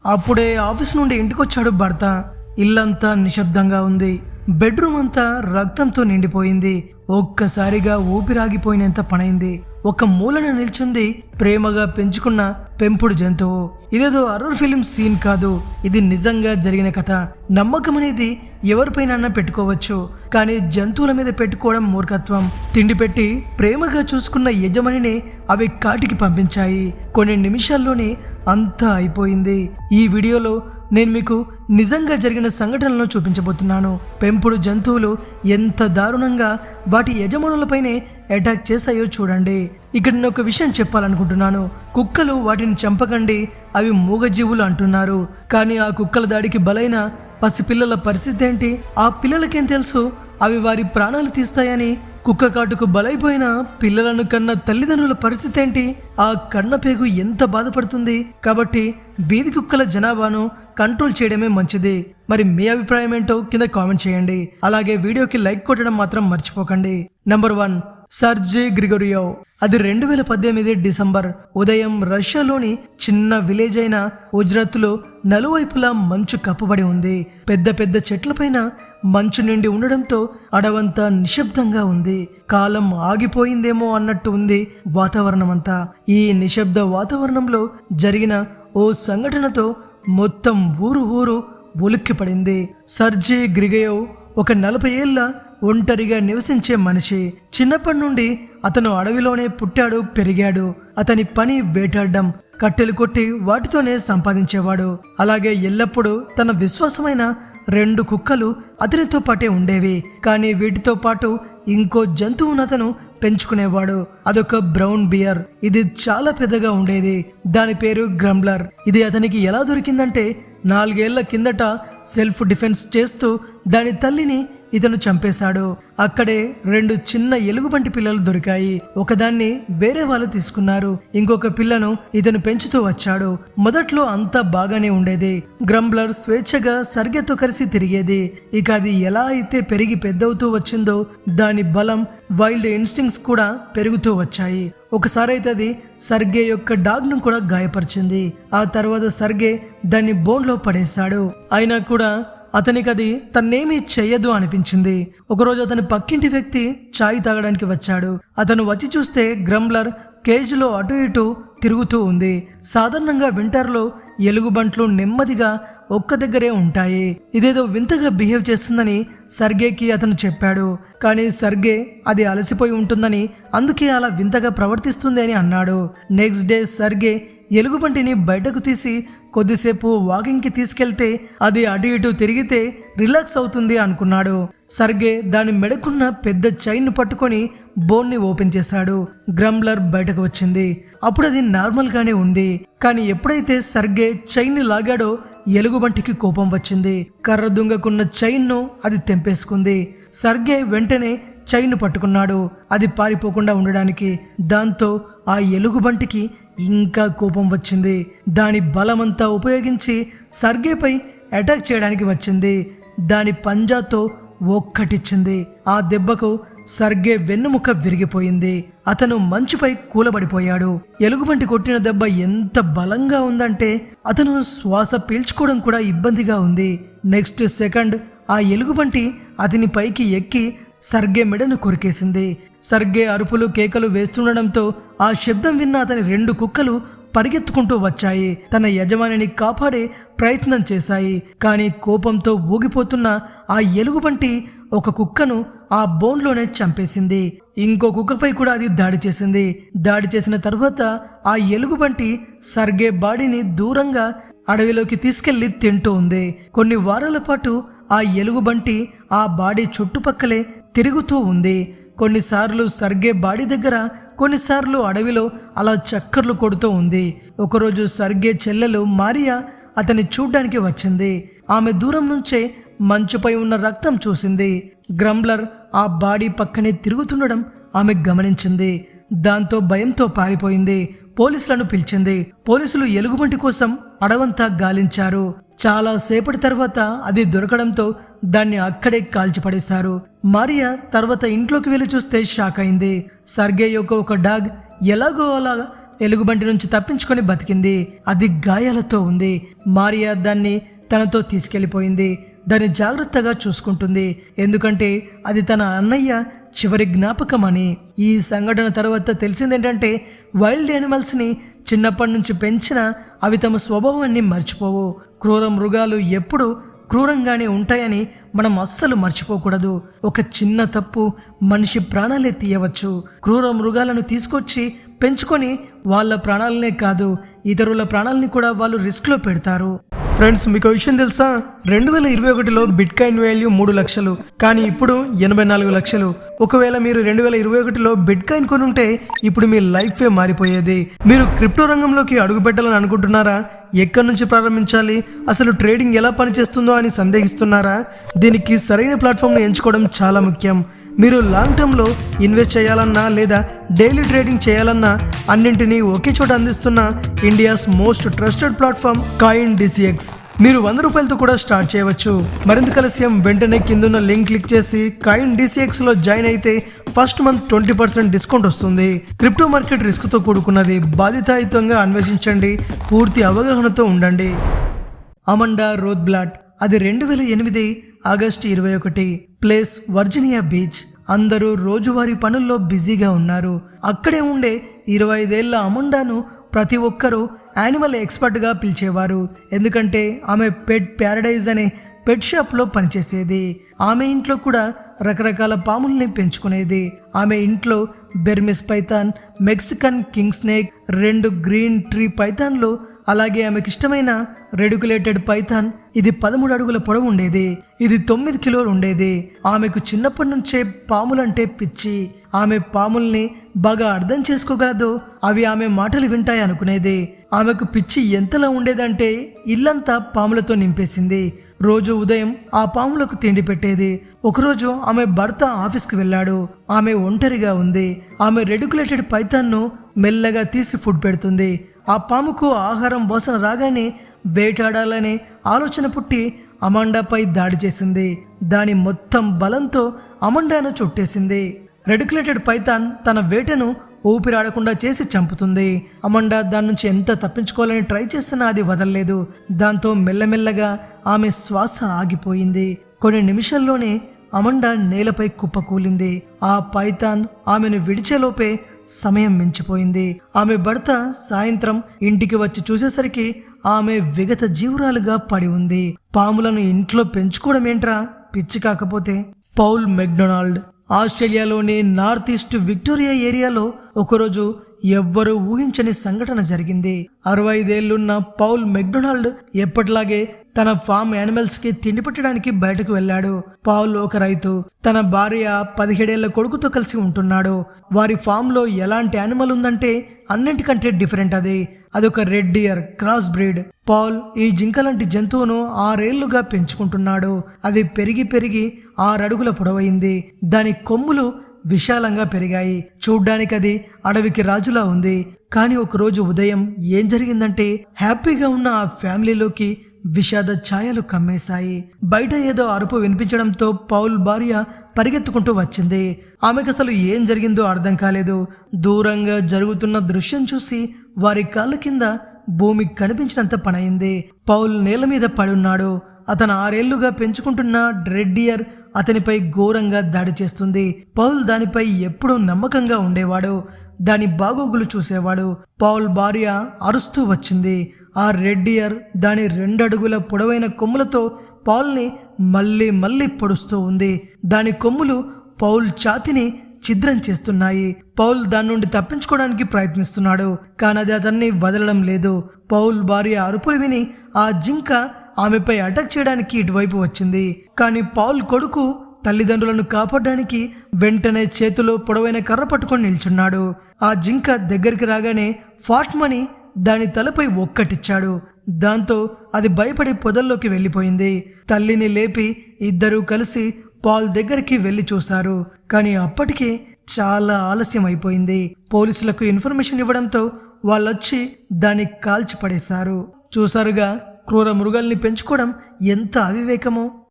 అప్పుడే ఆఫీస్ నుండి ఇంటికొచ్చాడు భర్త. ఇల్లంతా నిశ్శబ్దంగా ఉంది. బెడ్రూమ్ అంతా రక్తంతో నిండిపోయింది. ఒక్కసారిగా ఊపిరాగిపోయినంత పనైంది. ఒక మూలన నిల్చుంది ప్రేమగా పెంచుకున్న పెంపుడు జంతువు. ఇదేదో హర్రర్ ఫిలిం సీన్ కాదు, ఇది నిజంగా జరిగిన కథ. నమ్మకం అనేది ఎవరిపైనా పెట్టుకోవచ్చు, కానీ జంతువుల మీద పెట్టుకోవడం మూర్ఖత్వం. తిండి పెట్టి ప్రేమగా చూసుకున్న యజమానిని అవి కాటికి పంపించాయి. కొన్ని నిమిషాల్లోనే అంతా అయిపోయింది. ఈ వీడియోలో నేను మీకు నిజంగా జరిగిన సంఘటనలను చూపించబోతున్నాను. పెంపుడు జంతువులు ఎంత దారుణంగా వాటి యజమానులపైనే అటాక్ చేశాయో చూడండి. ఇక్కడ నేను ఒక విషయం చెప్పాలనుకుంటున్నాను. కుక్కలు వాటిని చంపకండి, అవి మూగజీవులు అంటున్నారు. కానీ ఆ కుక్కల దాడికి బలైన పసిపిల్లల పరిస్థితి ఏంటి? ఆ పిల్లలకేం తెలుసు అవి వారి ప్రాణాలు తీస్తాయని? కుక్క కాటుకు బలైపోయిన పిల్లలను కన్న తల్లిదండ్రుల పరిస్థితి ఏంటి? ఆ కన్నపేగు ఎంత బాధపడుతుంది? కాబట్టి వీధి కుక్కల జనాభాను కంట్రోల్ చేయడమే మంచిది. మరి మీ అభిప్రాయం ఏంటో కింద కామెంట్ చేయండి. అలాగే వీడియోకి లైక్ కొట్టడం మాత్రం మర్చిపోకండి. నంబర్ 1, సర్జీ గ్రిగోరియోవ్. అది 2018 డిసెంబర్ ఉదయం. రష్యాలోని చిన్న విలేజ్ అయిన ఉజ్రత్లో నలువైపులా మంచు కప్పబడి ఉంది. పెద్ద పెద్ద చెట్లపైన మంచు నిండి ఉండడంతో అడవంతా నిశ్శబ్దంగా ఉంది. కాలం ఆగిపోయిందేమో అన్నట్టు ఉంది వాతావరణం అంతా. ఈ నిశ్శబ్ద వాతావరణంలో జరిగిన ఓ సంఘటనతో మొత్తం ఊరు ఉలిక్కిపడింది. సర్జీ గ్రిగోరియోవ్ ఒక 40 ఏళ్ల ఒంటరిగా నివసించే మనిషి. చిన్నప్పటి నుండి అతను అడవిలోనే పుట్టాడు, పెరిగాడు. అతని పని వేటాడడం, కట్టెలు కొట్టి వాటితోనే సంపాదించేవాడు. అలాగే ఎల్లప్పుడూ తన విశ్వాసమైన 2 కుక్కలు అతనితో పాటే ఉండేవి. కానీ వీటితో పాటు ఇంకో జంతువును అతను పెంచుకునేవాడు. అదొక బ్రౌన్ బియర్. ఇది చాలా పెద్దగా ఉండేది. దాని పేరు గ్రంబ్లర్. ఇది అతనికి ఎలా దొరికిందంటే 4 ఏళ్ల కిందట సెల్ఫ్ డిఫెన్స్ చేస్తూ దాని తల్లిని ఇతను చంపేశాడు. అక్కడే 2 చిన్న ఎలుగుబంటి పిల్లలు దొరికాయి. ఒకదాన్ని వేరే వాళ్ళు తీసుకున్నారు. ఇంకొక పిల్లను ఇతను పెంచుతూ వచ్చాడు. మొదట్లో అంతా బాగానే ఉండేది. గ్రంబ్లర్ స్వేచ్ఛగా సర్గేతో కలిసి తిరిగేది. ఇక అది ఎలా అయితే పెరిగి పెద్దవుతూ వచ్చిందో దాని బలం, వైల్డ్ ఇన్స్టింక్ట్స్ కూడా పెరుగుతూ వచ్చాయి. ఒకసారి అయితే అది సర్గే యొక్క డాగ్ ను కూడా గాయపరిచింది. ఆ తర్వాత సర్గే దాన్ని బోన్లో పడేశాడు. అయినా కూడా అతనికి అది తన్నేమీ చెయ్యదు అనిపించింది. ఒకరోజు అతని పక్కింటి వ్యక్తి చాయ్ తాగడానికి వచ్చాడు. అతను వచ్చి చూస్తే గ్రంబ్లర్ కేజ్లో అటు ఇటు తిరుగుతూ ఉంది. సాధారణంగా వింటర్లో ఎలుగుబంట్లు నెమ్మదిగా ఒక్క దగ్గరే ఉంటాయి. ఇదేదో వింతగా బిహేవ్ చేస్తుందని సర్గేకి అతను చెప్పాడు. కానీ సర్గే అది అలసిపోయి ఉంటుందని, అందుకే అలా వింతగా ప్రవర్తిస్తుంది అని అన్నాడు. నెక్స్ట్ డే సర్గే ఎలుగుబంటిని బయటకు తీసి కొద్దిసేపు వాకింగ్కి తీసుకెళ్తే అది అటు ఇటు తిరిగితే రిలాక్స్ అవుతుంది అనుకున్నాడు. సర్గే దాని మెడకున్న పెద్ద చైన్ పట్టుకొని బోన్ని ఓపెన్ చేశాడు. గ్రంబ్లర్ బయటకు వచ్చింది. అప్పుడు అది నార్మల్ గానే ఉంది. కానీ ఎప్పుడైతే సర్గే చైన్ ని లాగాడో ఎలుగుబంటికి కోపం వచ్చింది. కర్ర దుంగకున్న చైన్ ను అది తెంపేసుకుంది. సర్గే వెంటనే చైన్ పట్టుకున్నాడు అది పారిపోకుండా ఉండడానికి. దాంతో ఆ ఎలుగుబంటికి ఇంకా కోపం వచ్చింది. దాని బలమంతా ఉపయోగించి సర్గేపై అటాక్ చేయడానికి వచ్చింది. దాని పంజాతో ఒక్కటిచ్చింది. ఆ దెబ్బకు సర్గే వెన్నుముక విరిగిపోయింది. అతను మంచుపై కూలబడిపోయాడు. ఎలుగుబంటి కొట్టిన దెబ్బ ఎంత బలంగా ఉందంటే అతను శ్వాస పీల్చుకోవడం కూడా ఇబ్బందిగా ఉంది. నెక్స్ట్ సెకండ్ ఆ ఎలుగుబంటి అతని పైకి ఎక్కి సర్గే మెడను కొరికేసింది. సర్గే అరుపులు కేకలు వేస్తుండడంతో ఆ శబ్దం విన్న అతని 2 కుక్కలు పరిగెత్తుకుంటూ వచ్చాయి. తన యజమానిని కాపాడే ప్రయత్నం చేశాయి. కానీ కోపంతో ఊగిపోతున్న ఆ ఎలుగుబంటి ఒక కుక్కను ఆ బోన్లోనే చంపేసింది. ఇంకో కుక్కపై కూడా అది దాడి చేసింది. దాడి చేసిన తర్వాత ఆ ఎలుగుబంటి సర్గే బాడీని దూరంగా అడవిలోకి తీసుకెళ్లి తింటూ ఉంది. కొన్ని వారాల పాటు ఆ ఎలుగుబంటి ఆ బాడీ చుట్టుపక్కలే తిరుగుతూ ఉంది. కొన్నిసార్లు సర్గే బాడీ దగ్గర, కొన్నిసార్లు అడవిలో అలా చక్కర్లు కొడుతూ ఉంది. ఒకరోజు సర్గే చెల్లెలు మారియా అతన్ని చూడ్డానికి వచ్చింది. ఆమె దూరం నుంచే మంచుపై ఉన్న రక్తం చూసింది. గ్రంబ్లర్ ఆ బాడీ పక్కనే తిరుగుతుండడం ఆమె గమనించింది. దాంతో భయంతో పారిపోయింది. పోలీసులను పిలిచింది. పోలీసులు ఎలుగుబంటి కోసం అడవంతా గాలించారు. చాలా సేపటి తర్వాత అది దొరకడంతో దాన్ని అక్కడే కాల్చిపడేశారు. మారియా తర్వాత ఇంట్లోకి వెళ్లి చూస్తే షాక్ అయింది. సర్గే యొక్క ఒక డాగ్ ఎలాగో అలా ఎలుగుబంటి నుంచి తప్పించుకొని బతికింది. అది గాయాలతో ఉంది. మారియా దాన్ని తనతో తీసుకెళ్లిపోయింది. దాన్ని జాగ్రత్తగా చూసుకుంటుంది, ఎందుకంటే అది తన అన్నయ్య చివరి జ్ఞాపకం అని. ఈ సంఘటన తర్వాత తెలిసిందేంటంటే వైల్డ్ యానిమల్స్ని చిన్నప్పటి నుంచి పెంచినా అవి తమ స్వభావాన్ని మర్చిపోవు. క్రూర మృగాలు ఎప్పుడు క్రూరంగానే ఉంటాయని మనం అస్సలు మర్చిపోకూడదు. ఒక చిన్న తప్పు మనిషి ప్రాణాలే తీయవచ్చు. క్రూర మృగాలను తీసుకొచ్చి పెంచుకొని వాళ్ళ ప్రాణాలనే కాదు, ఇతరుల ప్రాణాలని కూడా వాళ్ళు రిస్క్లో పెడతారు. ఫ్రెండ్స్, మీకు విషయం తెలుసా? 2021లో బిట్ కాయిన్ వాల్యూ 3 లక్షలు, కానీ ఇప్పుడు 84 లక్షలు. ఒకవేళ మీరు 2021లో బిట్ కాయిన్ కొనుంటే ఇప్పుడు మీ లైఫే మారిపోయేది. మీరు క్రిప్టో రంగంలోకి అడుగు పెట్టాలని అనుకుంటున్నారా? ఎక్కడి నుంచి ప్రారంభించాలి, అసలు ట్రేడింగ్ ఎలా పనిచేస్తుందో అని సందేహిస్తున్నారా? దీనికి సరైన ప్లాట్ఫామ్ను ఎంచుకోవడం చాలా ముఖ్యం. మీరు లాంగ్ టర్మ్లో ఇన్వెస్ట్ చేయాలన్నా లేదా డైలీ ట్రేడింగ్ చేయాలన్నా అన్నింటినీ ఒకే చోట అందిస్తున్న India's most trusted platform coin DCX. మీరు 100 రూపాయలతో కూడా స్టార్ట్ చేయవచ్చు. మరింత కలస్యం వెంటనే కిందున్న లింక్ క్లిక్ చేసి కాయిన్ DCXలో జాయిన్ అయితే ఫస్ట్ మంత్ 20% డిస్కౌంట్ వస్తుంది. క్రిప్టో మార్కెట్ రిస్క్తో కూడుకున్నది. బాధ్యతాయుతంగా అన్వేషించండి, పూర్తి అవగాహనతో ఉండండి. అమండా రోత్బ్లాట్. అది 2008 ఆగస్టు 21. Place Virginia beach. అందరూ రోజువారీ పనుల్లో బిజీగా ఉన్నారు. అక్కడే ఉండే 25 ఏళ్ల అమండాను ప్రతి ఒక్కరూ యానిమల్ ఎక్స్పర్ట్గా పిలిచేవారు, ఎందుకంటే ఆమె పెట్ ప్యారడైజ్ అనే పెట్ షాప్లో పనిచేసేది. ఆమె ఇంట్లో కూడా రకరకాల పాముల్ని పెంచుకునేది. ఆమె ఇంట్లో Burmese python, Mexican king snake, 2 green tree పైథాన్లు, అలాగే ఆమెకి ఇష్టమైన రెడికులేటెడ్ పైథాన్. ఇది 13 అడుగుల పొడవు ఉండేది. ఇది 9 కిలోలు ఉండేది. ఆమెకు చిన్నప్పటి నుంచే పాములంటే పిచ్చి. ఆమె పాముల్ని బాగా అర్థం చేసుకోగలదు, అవి ఆమె మాటలు వింటాయి అనుకునేది. ఆమెకు పిచ్చి ఎంతలా ఉండేదంటే ఇల్లంతా పాములతో నింపేసింది. రోజు ఉదయం ఆ పాములకు తిండి పెట్టేది. ఒకరోజు ఆమె భర్త ఆఫీస్కి వెళ్ళాడు. ఆమె ఒంటరిగా ఉంది. ఆమె రెడికులేటెడ్ పైథాన్ను మెల్లగా తీసి ఫుడ్ పెడుతుంది. ఆ పాముకు ఆహారం వాసన రాగానే వేటాడాలనే ఆలోచన పుట్టి అమాండాపై దాడి చేసింది. దాని మొత్తం బలంతో అమాండాను చుట్టేసింది. రెడికులేటెడ్ పైథాన్ తన వేటను ఊపిరాడకుండా చేసి చంపుతుంది. అమాండా దాని నుంచి ఎంత తప్పించుకోవాలని ట్రై చేసినా అది వదలలేదు. దాంతో మెల్లమెల్లగా ఆమె శ్వాస ఆగిపోయింది. కొన్ని నిమిషాల్లోనే అమాండా నేలపై కుప్పకూలింది. ఆ పైథాన్ ఆమెను విడిచేలోపే సమయం మించిపోయింది. ఆమె భర్త సాయంత్రం ఇంటికి వచ్చి చూసేసరికి ఆమె విగత జీవురాలుగా పడి ఉంది. పాములను ఇంట్లో పెంచుకోవడం ఏంట్రా, పిచ్చి కాకపోతే. Paul McDonald. ఆస్ట్రేలియాలోని నార్త్ ఈస్ట్ విక్టోరియా ఏరియాలో ఒకరోజు ఎవ్వరూ ఊహించని సంఘటన జరిగింది. 65 ఏళ్లున్న పౌల్ మెక్డొనాల్డ్ ఎప్పటిలాగే తన ఫామ్ యానిమల్స్ కి తిండి పెట్టడానికి బయటకు వెళ్ళాడు. పౌల్ ఒక రైతు. తన భార్య 17 ఏళ్ల కొడుకుతో కలిసి ఉంటున్నాడు. వారి ఫామ్ లో ఎలాంటి యానిమల్ ఉందంటే అన్నింటికంటే డిఫరెంట్. అదొక red deer cross breed. Paul ఈ జింక లాంటి జంతువును 6 ఏళ్లుగా పెంచుకుంటున్నాడు. అది పెరిగి పెరిగి 6 అడుగుల పొడవైంది. దాని కొమ్ములు విశాలంగా పెరిగాయి. చూడ్డానికి అది అడవికి రాజులా ఉంది. కానీ ఒకరోజు ఉదయం ఏం జరిగిందంటే హ్యాపీగా ఉన్న ఆ ఫ్యామిలీలోకి విషాద ఛాయలు కమ్మేశాయి. బయట ఏదో అరుపు వినిపించడంతో పౌల్ భార్య పరిగెత్తుకుంటూ వచ్చింది. ఆమెకు అసలు ఏం జరిగిందో అర్థం కాలేదు. దూరంగా జరుగుతున్న దృశ్యం చూసి వారి కాళ్ళ కింద భూమి కనిపించినంత పనయింది. పౌల్ నేల మీద పడున్నాడు. అతను 6 ఏళ్లుగా పెంచుకుంటున్న రెడ్ డియర్ అతనిపై ఘోరంగా దాడి చేస్తుంది. పౌల్ దానిపై ఎప్పుడూ నమ్మకంగా ఉండేవాడు. దాని బాగోగులు చూసేవాడు. పౌల్ భార్య అరుస్తూ వచ్చింది. ఆ రెడ్ డియర్ దాని 2 అడుగుల పొడవైన కొమ్ములతో పౌల్ని మళ్ళీ మళ్ళీ పొడుస్తూ ఉంది. దాని కొమ్ములు పౌల్ ఛాతిని ఛిద్రం చేస్తున్నాయి. పౌల్ దాని నుండి తప్పించుకోవడానికి ప్రయత్నిస్తున్నాడు, కానీ అది అతన్ని వదలడం లేదు. పౌల్ భార్య అరుపులు విని ఆ జింక ఆమెపై అటాక్ చేయడానికి ఇటువైపు వచ్చింది. కానీ పౌల్ కొడుకు తల్లిదండ్రులను కాపాడడానికి వెంటనే చేతిలో పొడవైన కర్ర పట్టుకొని నిల్చున్నాడు. ఆ జింక దగ్గరికి రాగానే ఫాట్మని దాని తలపై ఒక్కటిచ్చాడు. దాంతో అది భయపడి పొదల్లోకి వెళ్ళిపోయింది. తల్లిని లేపి ఇద్దరూ కలిసి పౌల్ దగ్గరికి వెళ్లి చూశారు. కానీ అప్పటికే చాలా ఆలస్యం అయిపోయింది. పోలీసులకు ఇన్ఫర్మేషన్ ఇవ్వడంతో వాళ్ళొచ్చి దాన్ని కాల్చి పడేశారు. చూసారుగా, క్రూర మృగాల్ని పెంచుకోవడం ఎంత అవివేకమో.